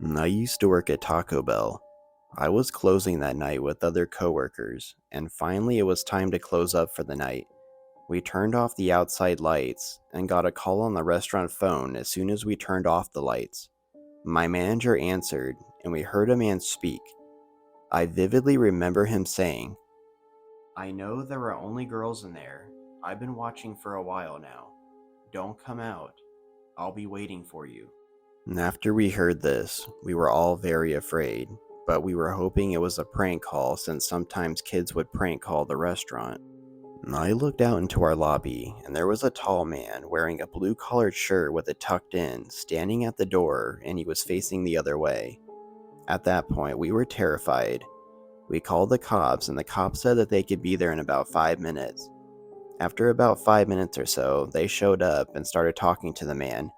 I used to work at Taco Bell. I was closing that night with other coworkers, and finally it was time to close up for the night. We turned off the outside lights and got a call on the restaurant phone as soon as we turned off the lights. My manager answered, and we heard a man speak. I vividly remember him saying, "I know there are only girls in there. I've been watching for a while now. Don't come out. I'll be waiting for you." And after we heard this, we were all very afraid, but we were hoping it was a prank call since sometimes kids would prank call the restaurant. I looked out into our lobby, and there was a tall man wearing a blue collared shirt with it tucked in, standing at the door, and he was facing the other way. At that point, we were terrified. We called the cops, and the cops said that they could be there in about 5 minutes. After about 5 minutes or so, they showed up and started talking to the man.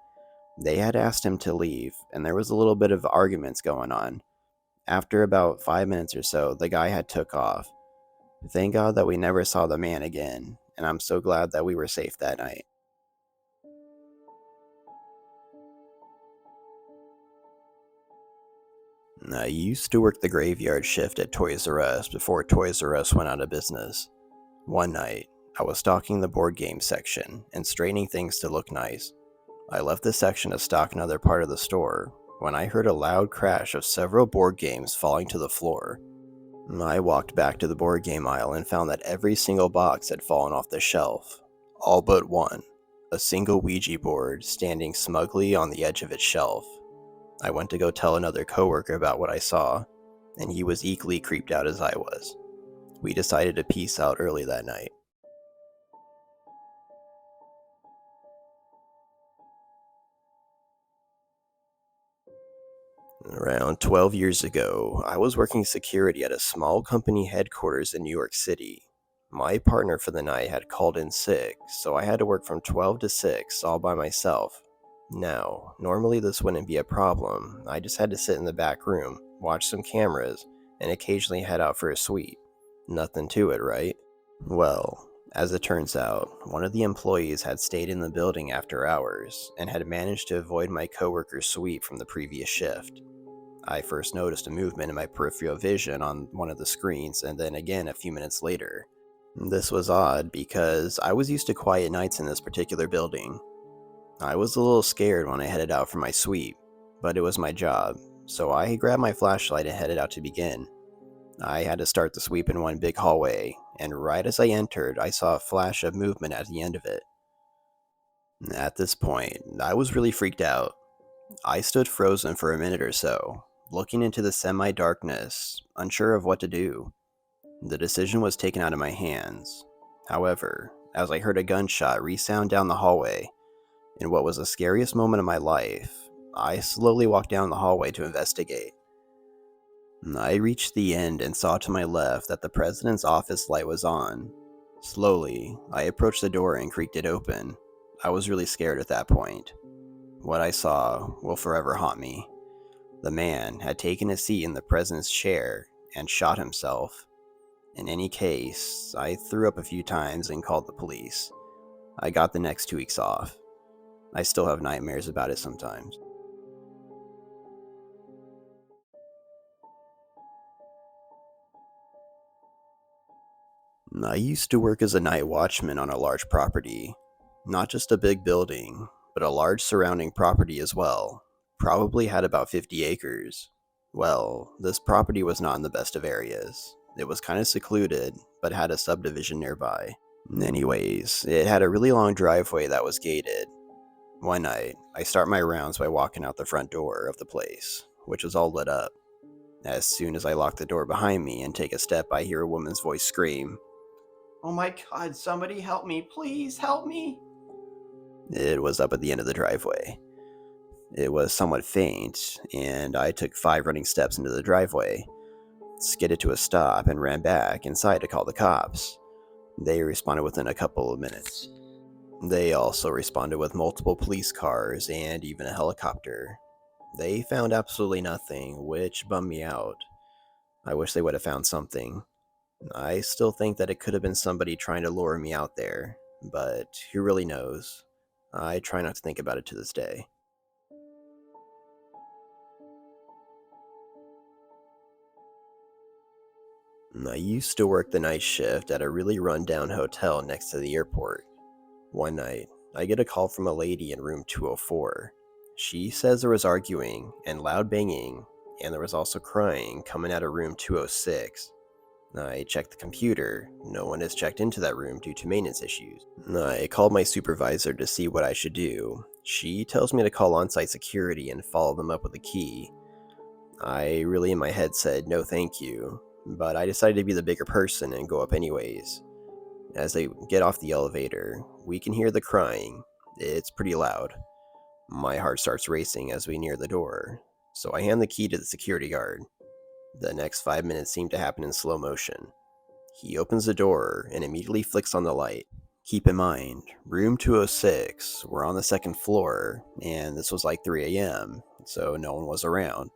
They had asked him to leave, and there was a little bit of arguments going on. After about 5 minutes or so, the guy had took off. Thank God that we never saw the man again, and I'm so glad that we were safe that night. I used to work the graveyard shift at Toys R Us before Toys R Us went out of business. One night, I was stocking the board game section and straightening things to look nice. I left the section to stock another part of the store when I heard a loud crash of several board games falling to the floor. I walked back to the board game aisle and found that every single box had fallen off the shelf, all but one, a single Ouija board standing smugly on the edge of its shelf. I went to go tell another coworker about what I saw, and he was equally creeped out as I was. We decided to peace out early that night. Around 12 years ago, I was working security at a small company headquarters in New York City. My partner for the night had called in sick, so I had to work from 12 to 6 all by myself. Now, normally this wouldn't be a problem. I just had to sit in the back room, watch some cameras, and occasionally head out for a sweep. Nothing to it, right? Well, as it turns out, one of the employees had stayed in the building after hours and had managed to avoid my coworker's sweep from the previous shift. I first noticed a movement in my peripheral vision on one of the screens, and then again a few minutes later. This was odd because I was used to quiet nights in this particular building. I was a little scared when I headed out for my sweep, but it was my job, so I grabbed my flashlight and headed out to begin. I had to start the sweep in one big hallway, and right as I entered, I saw a flash of movement at the end of it. At this point, I was really freaked out. I stood frozen for a minute or so, looking into the semi darkness, unsure of what to do. The decision was taken out of my hands. However, as I heard a gunshot resound down the hallway, in what was the scariest moment of my life, I slowly walked down the hallway to investigate. I reached the end and saw to my left that the president's office light was on. Slowly, I approached the door and creaked it open. I was really scared at that point. What I saw will forever haunt me. The man had taken a seat in the president's chair and shot himself. In any case, I threw up a few times and called the police. I got the next 2 weeks off. I still have nightmares about it sometimes. I used to work as a night watchman on a large property. Not just a big building, but a large surrounding property as well. Probably had about 50 acres. Well, this property was not in the best of areas. It was kind of secluded, but had a subdivision nearby. Anyways, it had a really long driveway that was gated. One night, I start my rounds by walking out the front door of the place, which was all lit up. As soon as I lock the door behind me and take a step, I hear a woman's voice scream, "Oh my god, somebody help me, please help me." It was up at the end of the driveway. It was somewhat faint, and I took 5 running steps into the driveway, skidded to a stop, and ran back inside to call the cops. They responded within a couple of minutes. They also responded with multiple police cars and even a helicopter. They found absolutely nothing, which bummed me out. I wish they would have found something. I still think that it could have been somebody trying to lure me out there, but who really knows? I try not to think about it to this day. I used to work the night shift at a really run-down hotel next to the airport. One night, I get a call from a lady in room 204. She says there was arguing and loud banging, and there was also crying coming out of room 206. I checked the computer. No one has checked into that room due to maintenance issues. I called my supervisor to see what I should do. She tells me to call on-site security and follow them up with a key. I really in my head said no thank you, but I decided to be the bigger person and go up anyways. As they get off the elevator, we can hear the crying. It's pretty loud. My heart starts racing as we near the door, so I hand the key to the security guard. The next 5 minutes seem to happen in slow motion. He opens the door and immediately flicks on the light. Keep in mind, room 206, we're on the second floor, and this was like 3 a.m., so no one was around.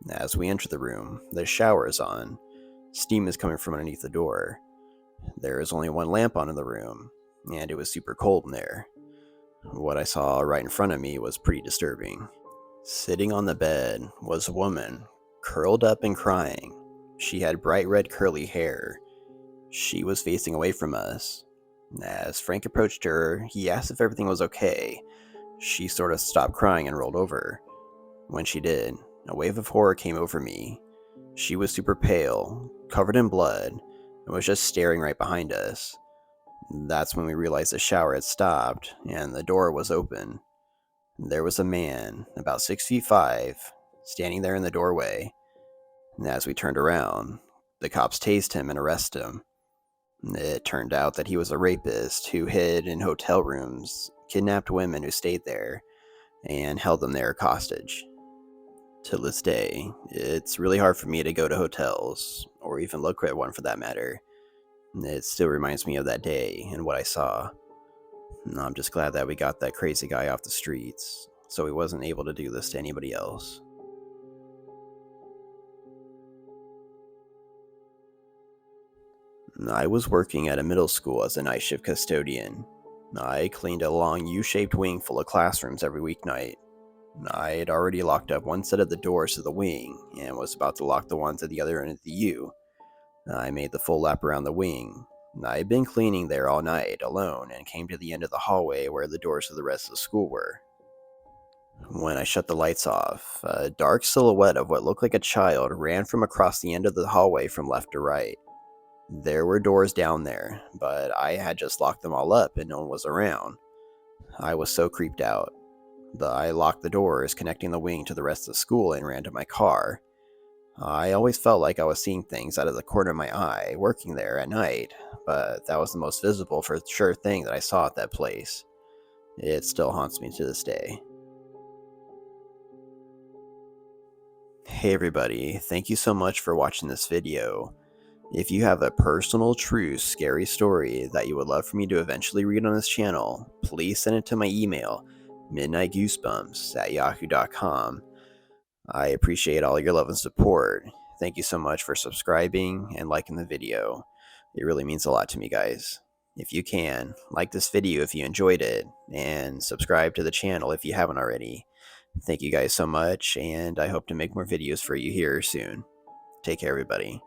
As we enter the room, the shower is on. Steam is coming from underneath the door. There is only one lamp on in the room, and it was super cold in there. What I saw right in front of me was pretty disturbing. Sitting on the bed was a woman, curled up and crying. She had bright red curly hair. She was facing away from us. As Frank approached her, he asked if everything was okay. She sort of stopped crying and rolled over. When she did, a wave of horror came over me. She was super pale, covered in blood, and was just staring right behind us. That's when we realized the shower had stopped and the door was open. There was a man, about 6'5", standing there in the doorway. And as we turned around, the cops tased him and arrested him. It turned out that he was a rapist who hid in hotel rooms, kidnapped women who stayed there, and held them there hostage. To this day, it's really hard for me to go to hotels, or even look at one for that matter. It still reminds me of that day and what I saw. I'm just glad that we got that crazy guy off the streets, so he wasn't able to do this to anybody else. I was working at a middle school as a night shift custodian. I cleaned a long U-shaped wing full of classrooms every weeknight. I had already locked up one set of the doors to the wing and was about to lock the ones at the other end of the U. I made the full lap around the wing. I had been cleaning there all night alone and came to the end of the hallway where the doors to the rest of the school were. When I shut the lights off, a dark silhouette of what looked like a child ran from across the end of the hallway from left to right. There were doors down there, but I had just locked them all up and no one was around. I was so creeped out. I locked the doors connecting the wing to the rest of the school and ran to my car. I always felt like I was seeing things out of the corner of my eye working there at night, but that was the most visible for sure thing that I saw at that place. It still haunts me to this day. Hey everybody, thank you so much for watching this video. If you have a personal, true, scary story that you would love for me to eventually read on this channel, please send it to my email, midnightgoosebumps@yahoo.com. I appreciate all your love and support. Thank you so much for subscribing and liking the video. It really means a lot to me, guys. If you can, like this video if you enjoyed it, and subscribe to the channel if you haven't already. Thank you guys so much, and I hope to make more videos for you here soon. Take care, everybody.